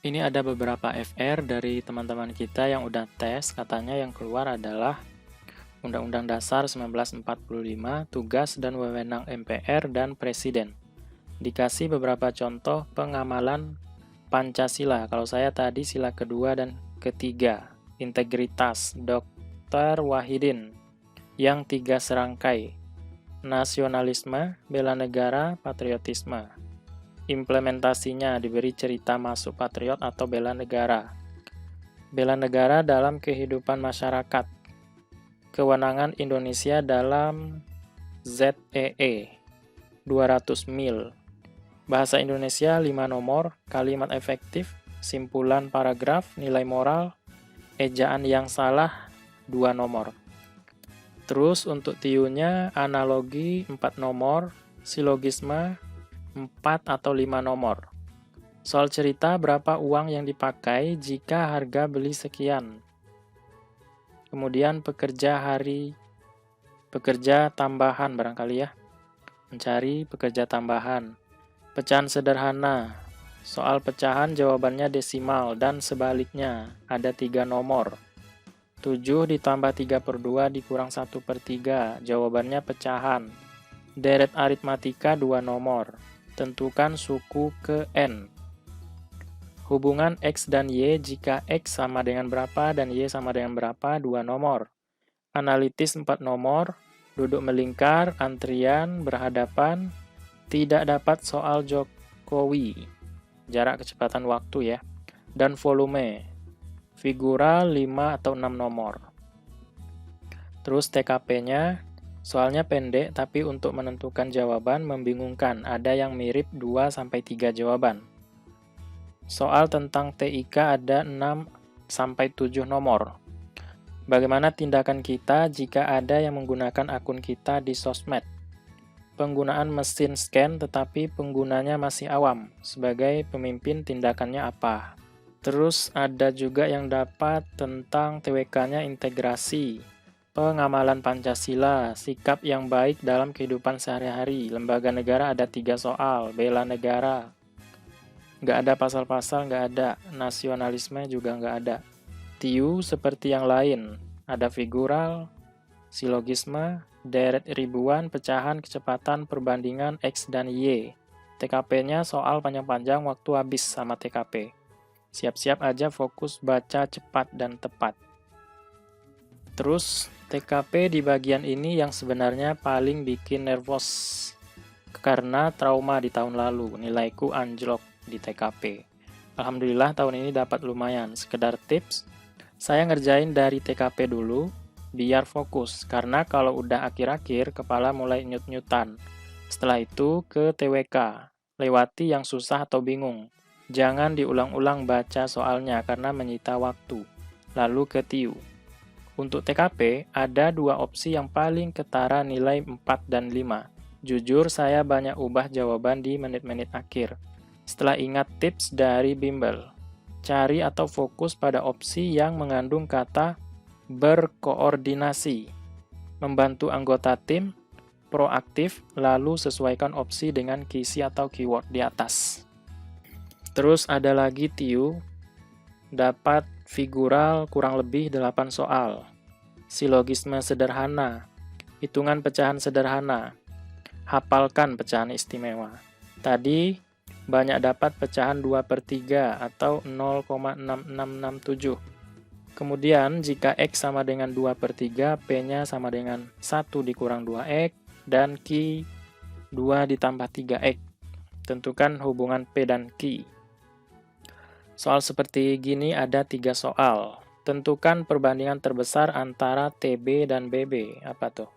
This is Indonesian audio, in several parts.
Ini ada beberapa FR dari teman-teman kita yang udah tes, katanya yang keluar adalah Undang-Undang Dasar 1945, tugas dan wewenang MPR dan Presiden. Dikasih beberapa contoh pengamalan Pancasila. Kalau saya tadi sila kedua dan ketiga. Integritas, Dr. Wahidin. Yang tiga serangkai. Nasionalisme, bela negara, patriotisme. Implementasinya diberi cerita masuk patriot atau bela negara. Bela negara dalam kehidupan masyarakat. Kewenangan Indonesia dalam ZEE 200 mil. Bahasa Indonesia 5 nomor, kalimat efektif, simpulan paragraf, nilai moral, ejaan yang salah 2 nomor. Terus untuk tiunya analogi 4 nomor, silogisme 4 atau 5 nomor. Soal cerita berapa uang yang dipakai jika harga beli sekian. Kemudian pekerja tambahan barangkali ya. Mencari pekerja tambahan. Pecahan sederhana. Soal pecahan jawabannya desimal dan sebaliknya ada 3 nomor. 7 ditambah 3/2 dikurang 1/3. Jawabannya pecahan. Deret aritmatika 2 nomor. Tentukan suku ke N. Hubungan X dan Y jika X sama dengan berapa dan Y sama dengan berapa 2 nomor. Analitis 4 nomor. Duduk melingkar, antrian, berhadapan. Tidak dapat soal Jokowi. Jarak kecepatan waktu ya. Dan volume. Figura 5 atau 6 nomor. Terus TKP-nya. Soalnya pendek, tapi untuk menentukan jawaban membingungkan. Ada yang mirip 2-3 jawaban. Soal tentang TIK ada 6-7 nomor. Bagaimana tindakan kita jika ada yang menggunakan akun kita di sosmed? Penggunaan mesin scan tetapi penggunanya masih awam. Sebagai pemimpin tindakannya apa? Terus ada juga yang dapat tentang TWK-nya integrasi. Pengamalan Pancasila, sikap yang baik dalam kehidupan sehari-hari. Lembaga negara ada 3 soal, bela negara. Nggak ada pasal-pasal, nggak ada. Nasionalisme juga nggak ada. TIU seperti yang lain. Ada figural, silogisme, deret ribuan, pecahan, kecepatan, perbandingan X dan Y. TKP-nya soal panjang-panjang, waktu habis sama TKP. Siap-siap aja fokus baca cepat dan tepat. Terus TKP di bagian ini yang sebenarnya paling bikin nervous. Karena trauma di tahun lalu, nilaiku anjlok di TKP. Alhamdulillah tahun ini dapat lumayan. Sekedar tips, saya ngerjain dari TKP dulu, biar fokus. Karena kalau udah akhir-akhir, kepala mulai nyut-nyutan. Setelah itu ke TWK, lewati yang susah atau bingung. Jangan diulang-ulang baca soalnya karena menyita waktu. Lalu ke TIU. Untuk TKP, ada 2 opsi yang paling ketara nilai 4 dan 5. Jujur, saya banyak ubah jawaban di menit-menit akhir. Setelah ingat tips dari bimbel, cari atau fokus pada opsi yang mengandung kata berkoordinasi, membantu anggota tim, proaktif, lalu sesuaikan opsi dengan kisi atau keyword di atas. Terus ada lagi TIU, dapat figural kurang lebih 8 soal. Silogisme sederhana, hitungan pecahan sederhana, hafalkan pecahan istimewa. Tadi banyak dapat pecahan 2/3 atau 0,6667. Kemudian jika X sama dengan 2/3, P-nya sama dengan 1 dikurang 2X, dan Q 2 ditambah 3X. Tentukan hubungan P dan Q. Soal seperti gini ada 3 soal. Tentukan perbandingan terbesar antara TB dan BB. Apa tuh?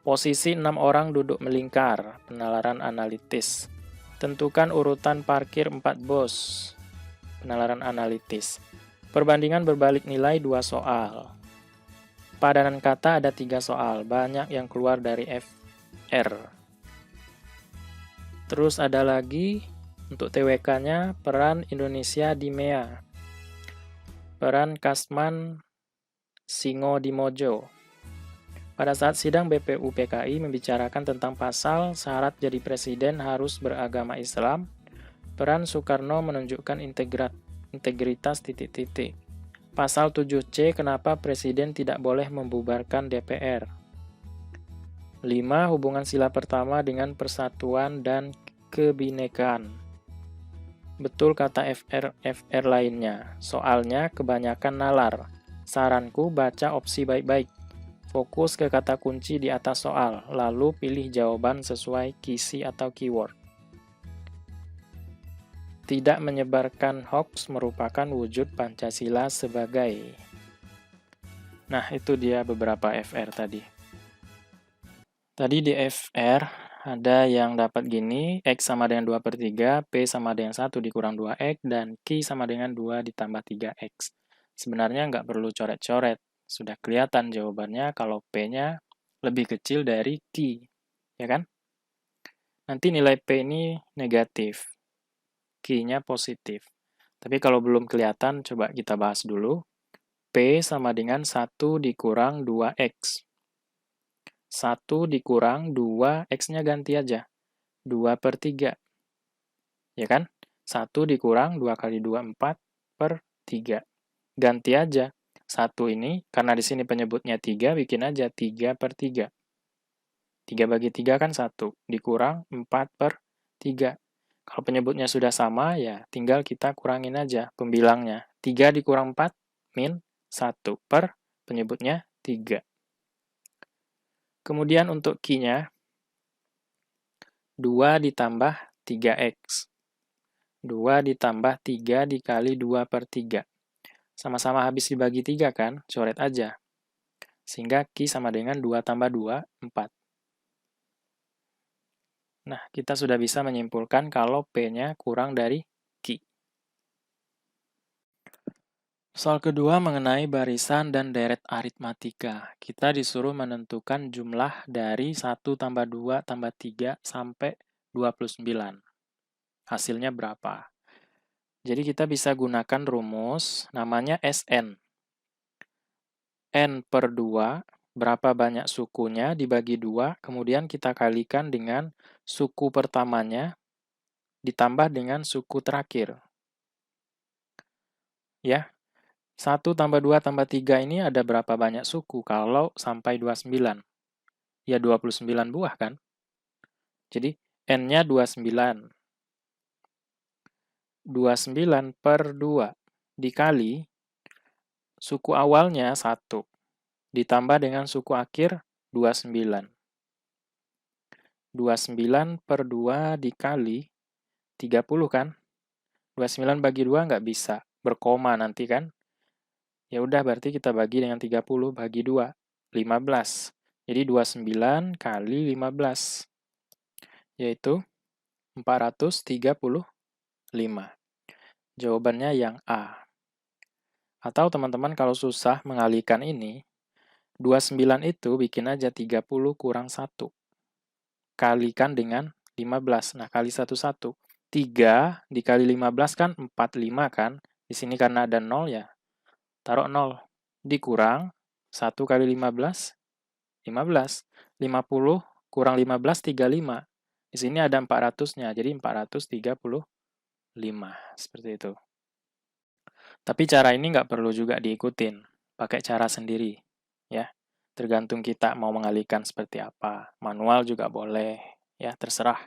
Posisi 6 orang duduk melingkar. Penalaran analitis. Tentukan urutan parkir 4 bos. Penalaran analitis. Perbandingan berbalik nilai 2 soal. Padanan kata ada 3 soal. Banyak yang keluar dari FR. Terus ada lagi untuk TWK-nya peran Indonesia di MEA. Peran Kasman Singo di Mojo. Pada saat sidang BPU PKI membicarakan tentang pasal syarat jadi presiden harus beragama Islam, Peran Soekarno menunjukkan integritas titik-titik. Pasal 7C, kenapa Presiden tidak boleh membubarkan DPR? 5. Hubungan sila pertama dengan persatuan dan kebinekaan. Betul kata FR lainnya. Soalnya kebanyakan nalar. Saranku baca opsi baik-baik. Fokus ke kata kunci di atas soal, lalu pilih jawaban sesuai kisi atau keyword. Tidak menyebarkan hoax merupakan wujud Pancasila sebagai. Nah, itu dia beberapa FR tadi. Tadi di FR ada yang dapat gini, X sama dengan 2/3, P sama dengan 1 dikurang 2X, dan Q sama dengan 2 ditambah 3X. Sebenarnya nggak perlu coret-coret, sudah kelihatan jawabannya kalau P-nya lebih kecil dari Q, ya kan? Nanti nilai P ini negatif. Q-nya positif. Tapi kalau belum kelihatan, coba kita bahas dulu. P sama dengan 1 dikurang 2X. 1 dikurang 2, X-nya ganti aja. 2/3. Ya kan? 1 dikurang 2 kali 2, 4/3. Ganti aja. 1 ini, karena di sini penyebutnya 3, bikin aja 3/3. 3 bagi 3 kan 1. Dikurang 4/3. Kalau penyebutnya sudah sama, ya tinggal kita kurangin aja pembilangnya. 3 dikurang 4, min 1 per penyebutnya 3. Kemudian untuk Q-nya, 2 ditambah 3X. 2 ditambah 3 dikali 2/3. Sama-sama habis dibagi 3 kan? Coret aja. Sehingga Q sama dengan 2 tambah 2, 4. Nah, kita sudah bisa menyimpulkan kalau P-nya kurang dari Q. Soal kedua mengenai barisan dan deret aritmatika. Kita disuruh menentukan jumlah dari 1 tambah 2 tambah 3 sampai 29. Hasilnya berapa? Jadi kita bisa gunakan rumus namanya SN. N/2, berapa banyak sukunya dibagi 2, kemudian kita kalikan dengan suku pertamanya ditambah dengan suku terakhir. Ya, 1 tambah 2 tambah 3 ini ada berapa banyak suku kalau sampai 29? Ya 29 buah kan? Jadi N-nya 29. 29/2 dikali suku awalnya 1. Ditambah dengan suku akhir 29. 29/2 dikali 30 kan? 29 bagi 2 nggak bisa, berkoma nanti kan? Ya udah berarti kita bagi dengan 30 bagi 2, 15. Jadi 29 kali 15, yaitu 435. Jawabannya yang A. Atau teman-teman kalau susah mengalihkan ini, 29 itu bikin aja 30 kurang 1. Kalikan dengan 15. Nah, kali 1, 1. 3 dikali 15 kan 45 kan? Di sini karena ada 0 ya, taruh 0. Dikurang 1 kali 15, 15. 50 kurang 15, 35. Di sini ada 400-nya, jadi 435. Seperti itu. Tapi cara ini nggak perlu juga diikutin. Pakai cara sendiri. Ya, tergantung kita mau mengalihkan seperti apa. Manual juga boleh. Ya, terserah.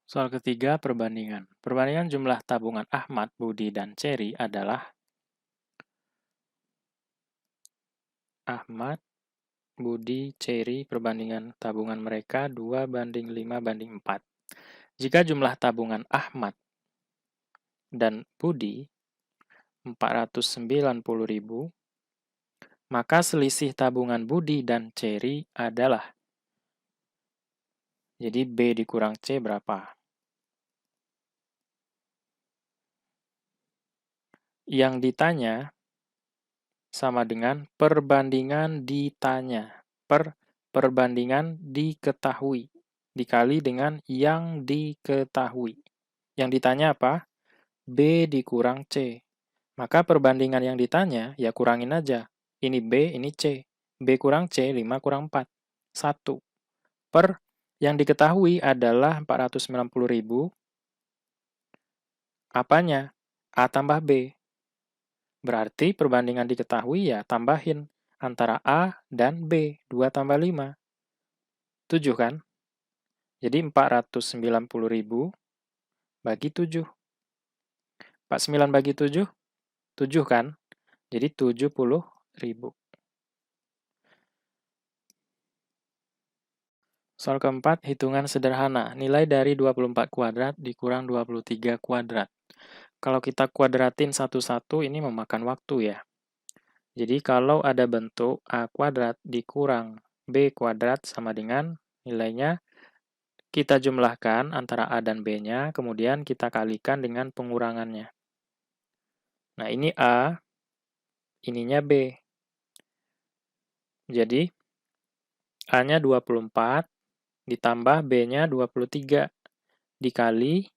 Soal ketiga, perbandingan. Perbandingan jumlah tabungan Ahmad, Budi, dan Cherry adalah Ahmad, Budi, Cherry, perbandingan tabungan mereka 2:5:4. Jika jumlah tabungan Ahmad dan Budi 490.000, maka selisih tabungan Budi dan Cherry adalah, jadi B dikurang C berapa? Yang ditanya sama dengan perbandingan ditanya. Perbandingan diketahui. Dikali dengan yang diketahui. Yang ditanya apa? B dikurang C. Maka perbandingan yang ditanya, ya kurangin aja. Ini B, ini C. B kurang C, 5 kurang 4. 1. Per yang diketahui adalah 490.000 Apanya? A tambah B. Berarti perbandingan diketahui ya tambahin antara A dan B. 2 tambah 5. 7 kan? Jadi 490.000 bagi 7. 49 bagi 7, 7 kan? Jadi 70.000. Soal keempat, hitungan sederhana. Nilai dari 24 kuadrat dikurang 23 kuadrat. Kalau kita kuadratin satu-satu, ini memakan waktu ya. Jadi kalau ada bentuk A kuadrat dikurang B kuadrat sama dengan nilainya, kita jumlahkan antara A dan B-nya, kemudian kita kalikan dengan pengurangannya. Nah, ini A, ininya B. Jadi, A-nya 24, ditambah B-nya 23, dikali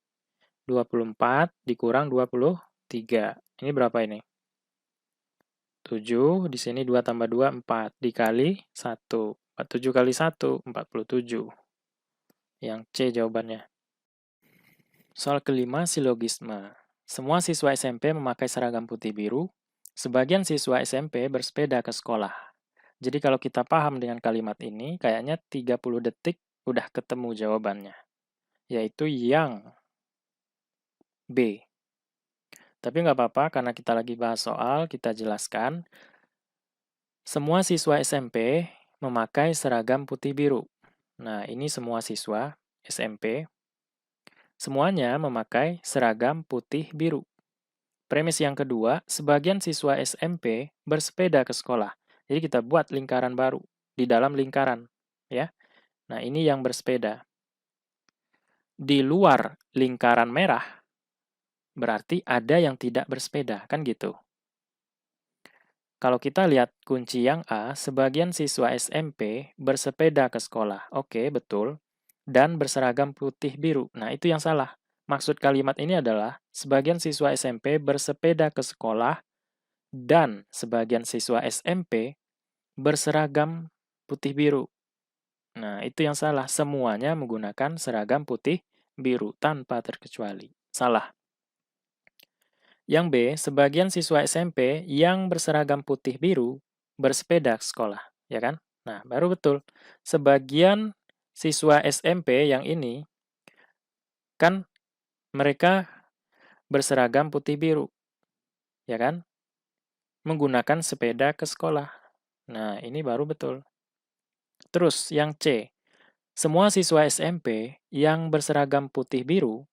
24 dikurang 23. Ini berapa ini? 7, di sini 2 tambah 2, 4. Dikali 1. 7 kali 1, 47. Yang C jawabannya. Soal kelima, silogisme. Semua siswa SMP memakai seragam putih biru. Sebagian siswa SMP bersepeda ke sekolah. Jadi kalau kita paham dengan kalimat ini, kayaknya 30 detik udah ketemu jawabannya. Yaitu yang B. Tapi nggak apa-apa, karena kita lagi bahas soal, kita jelaskan. Semua siswa SMP memakai seragam putih biru. Nah, ini semua siswa SMP. Semuanya memakai seragam putih biru. Premis yang kedua, sebagian siswa SMP bersepeda ke sekolah. Jadi kita buat lingkaran baru di dalam lingkaran, ya. Nah, ini yang bersepeda. Di luar lingkaran merah, berarti ada yang tidak bersepeda, kan gitu. Kalau kita lihat kunci yang A, sebagian siswa SMP bersepeda ke sekolah. Oke, betul. Dan berseragam putih biru. Nah, itu yang salah. Maksud kalimat ini adalah, sebagian siswa SMP bersepeda ke sekolah dan sebagian siswa SMP berseragam putih biru. Nah, itu yang salah. Semuanya menggunakan seragam putih biru tanpa terkecuali. Salah. Yang B, sebagian siswa SMP yang berseragam putih biru bersepeda ke sekolah, ya kan? Nah, baru betul. Sebagian siswa SMP yang ini kan mereka berseragam putih biru, ya kan? Menggunakan sepeda ke sekolah. Nah, ini baru betul. Terus yang C, semua siswa SMP yang berseragam putih biru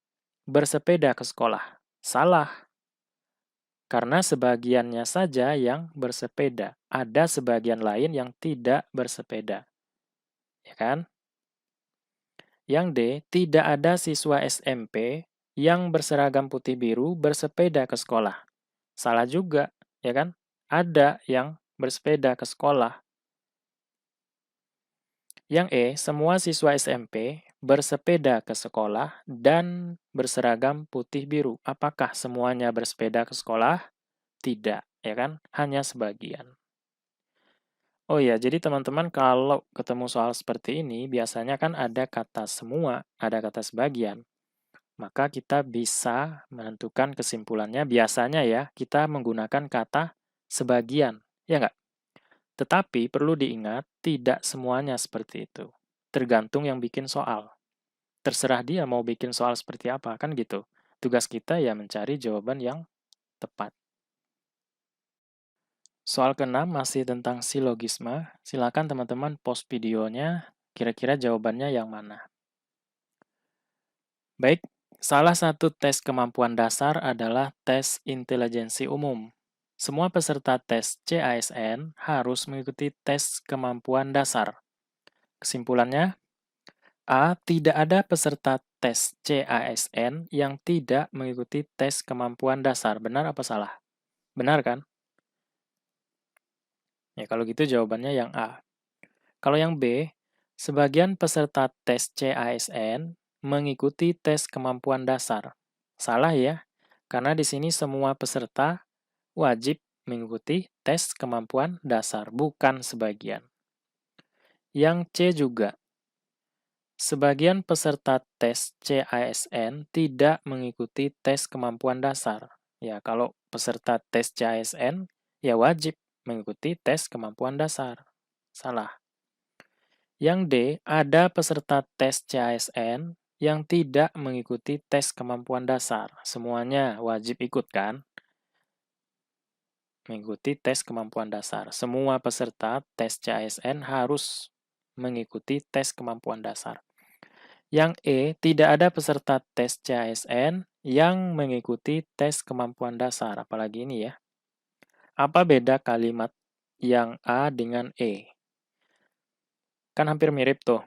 bersepeda ke sekolah. Salah. Karena sebagiannya saja yang bersepeda. Ada sebagian lain yang tidak bersepeda. Ya kan? Yang D, tidak ada siswa SMP yang berseragam putih biru bersepeda ke sekolah. Salah juga, ya kan? Ada yang bersepeda ke sekolah. Yang E, semua siswa SMP bersepeda ke sekolah dan berseragam putih biru. Apakah semuanya bersepeda ke sekolah? Tidak, ya kan? Hanya sebagian. Oh ya, jadi teman-teman kalau ketemu soal seperti ini, biasanya kan ada kata semua, ada kata sebagian. Maka kita bisa menentukan kesimpulannya, biasanya ya, kita menggunakan kata sebagian, ya nggak? Tetapi perlu diingat, tidak semuanya seperti itu. Tergantung yang bikin soal. Terserah dia mau bikin soal seperti apa, kan gitu. Tugas kita ya mencari jawaban yang tepat. Soal ke-6 masih tentang silogisme. Silakan teman-teman pause videonya, kira-kira jawabannya yang mana. Baik, salah satu tes kemampuan dasar adalah tes intelijensi umum. Semua peserta tes CASN harus mengikuti tes kemampuan dasar. Kesimpulannya, A. Tidak ada peserta tes CASN yang tidak mengikuti tes kemampuan dasar. Benar apa salah? Benar kan? Ya, kalau gitu jawabannya yang A. Kalau yang B, sebagian peserta tes CASN mengikuti tes kemampuan dasar. Salah ya, karena di sini semua peserta wajib mengikuti tes kemampuan dasar, bukan sebagian. Yang C juga, Sebagian peserta tes CASN tidak mengikuti tes kemampuan dasar. Ya, kalau peserta tes CASN, ya wajib mengikuti tes kemampuan dasar. Salah. Yang D, ada peserta tes CASN yang tidak mengikuti tes kemampuan dasar. Semuanya wajib ikut kan? Mengikuti tes kemampuan dasar. Semua peserta tes CASN harus mengikuti tes kemampuan dasar. Yang E, tidak ada peserta tes CASN yang mengikuti tes kemampuan dasar. Apalagi ini ya. Apa beda kalimat yang A dengan E? Kan hampir mirip tuh.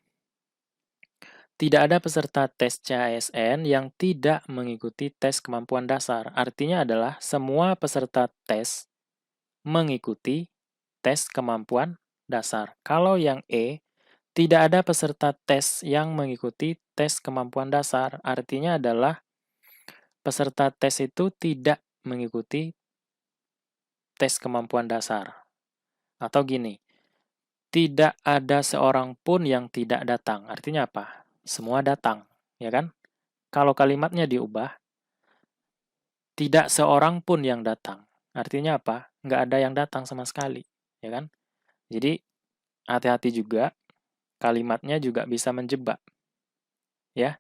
Tidak ada peserta tes CASN yang tidak mengikuti tes kemampuan dasar. Artinya adalah semua peserta tes mengikuti tes kemampuan dasar. Kalau yang E, tidak ada peserta tes yang mengikuti tes kemampuan dasar. Artinya adalah peserta tes itu tidak mengikuti tes kemampuan dasar. Atau gini, tidak ada seorang pun yang tidak datang. Artinya apa? Semua datang, ya kan? Kalau kalimatnya diubah, tidak seorang pun yang datang. Artinya apa? Nggak ada yang datang sama sekali, ya kan? Jadi, hati-hati juga, kalimatnya juga bisa menjebak, ya.